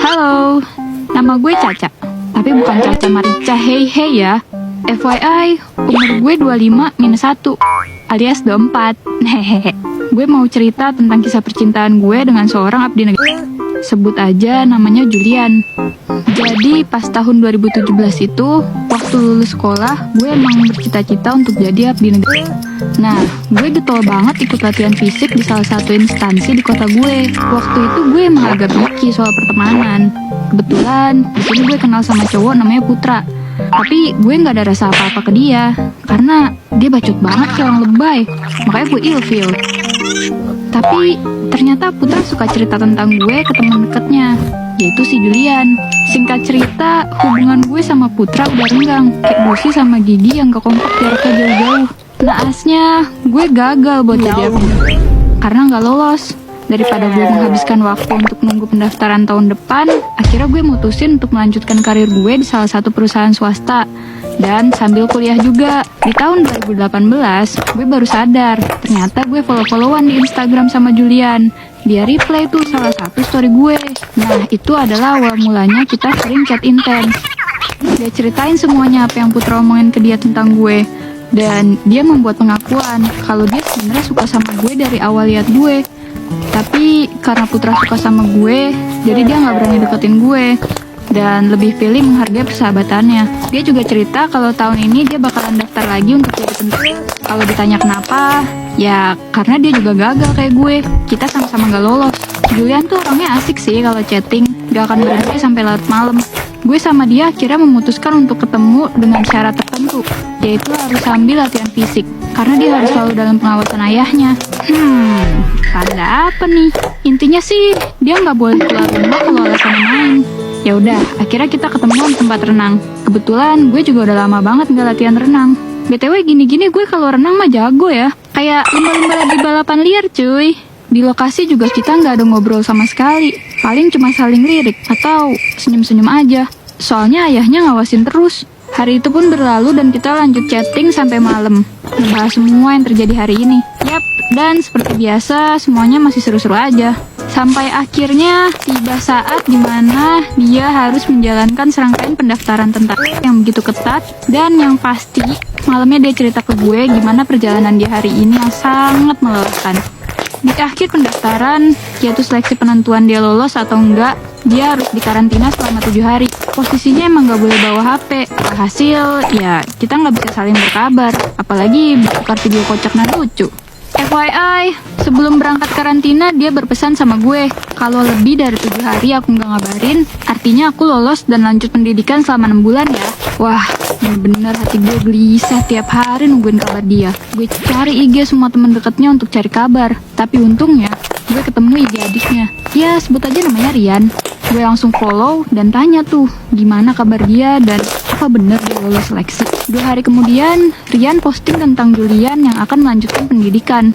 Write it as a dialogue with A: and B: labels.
A: Halo, nama gue Caca. Tapi bukan Caca Marica hey ya. FYI, umur gue 25 minus 1 alias 24. Hehehe. Gue mau cerita tentang kisah percintaan gue dengan seorang abdi negara. Sebut aja namanya Julian. Jadi pas tahun 2017 itu, waktu lulus sekolah, gue emang bercita-cita untuk jadi abdi negara. Nah, gue getol banget ikut latihan fisik di salah satu instansi di kota gue. Waktu itu gue emang agak picky soal pertemanan. Kebetulan, di sini gue kenal sama cowok namanya Putra. Tapi gue nggak ada rasa apa-apa ke dia, karena dia bacot banget kayak orang lebay. Makanya gue ilfeel. Tapi ternyata Putra suka cerita tentang gue ke teman dekatnya, yaitu si Julian. Singkat cerita, hubungan gue sama Putra udah renggang, kayak Bosi sama Gigi yang gak kompak jaraknya jauh-jauh. Naasnya, gue gagal buat jadi abdi karena gak lolos. Daripada gue menghabiskan waktu untuk nunggu pendaftaran tahun depan, akhirnya gue mutusin untuk melanjutkan karir gue di salah satu perusahaan swasta. Dan sambil kuliah juga. Di tahun 2018, gue baru sadar, ternyata gue follow-followan di Instagram sama Julian. Dia reply tuh salah satu story gue. Nah, itu adalah awal mulanya kita sering chat intens. Dia ceritain semuanya apa yang Putra omongin ke dia tentang gue. Dan dia membuat pengakuan kalau dia sebenarnya suka sama gue dari awal lihat gue. Tapi karena Putra suka sama gue, jadi dia gak berani deketin gue. Dan lebih pilih menghargai persahabatannya. Dia juga cerita kalau tahun ini dia bakalan daftar lagi untuk jadi tentara. Kalau ditanya kenapa, ya karena dia juga gagal kayak gue. Kita sama-sama gak lolos. Julian tuh orangnya asik sih kalau chatting, gak akan berhenti sampai larut malam. Gue sama dia akhirnya memutuskan untuk ketemu dengan syarat tertentu, yaitu harus sambil latihan fisik, karena dia harus selalu dalam pengawasan ayahnya. Pada apa nih? Intinya sih, dia nggak boleh keluar rumah kalau alasannya main. Ya udah, akhirnya kita ketemu di tempat renang. Kebetulan gue juga udah lama banget nggak latihan renang. BTW gini-gini gue kalau renang mah jago ya. Kayak lumba-lumba lagi balapan liar cuy. Di lokasi juga kita nggak ada ngobrol sama sekali. Paling cuma saling lirik atau senyum-senyum aja. Soalnya ayahnya ngawasin terus. Hari itu pun berlalu dan kita lanjut chatting sampai malam. Ngebahas semua yang terjadi hari ini. Yap, dan seperti biasa semuanya masih seru-seru aja. Sampai akhirnya tiba saat dimana dia harus menjalankan serangkaian pendaftaran tentara yang begitu ketat. Dan yang pasti malamnya dia cerita ke gue gimana perjalanan dia hari ini yang sangat melelahkan. Di akhir pendaftaran, yaitu seleksi penentuan dia lolos atau enggak, dia harus dikarantina selama 7 hari. Posisinya emang gak boleh bawa HP. Hasil, ya kita gak bisa saling berkabar. Apalagi bertukar video kocak dan lucu. FYI, sebelum berangkat karantina, dia berpesan sama gue, kalau lebih dari 7 hari aku gak ngabarin, artinya aku lolos dan lanjut pendidikan selama 6 bulan ya. Wah, bener-bener hati gue gelisah tiap hari nungguin kabar dia. Gue cari IG semua temen deketnya untuk cari kabar. Tapi untungnya, gue ketemu IG adiknya. Ya, sebut aja namanya Rian. Gue langsung follow dan tanya tuh, gimana kabar dia dan apa bener dia lolos seleksi. 2 hari kemudian, Rian posting tentang Julian yang akan melanjutkan pendidikan.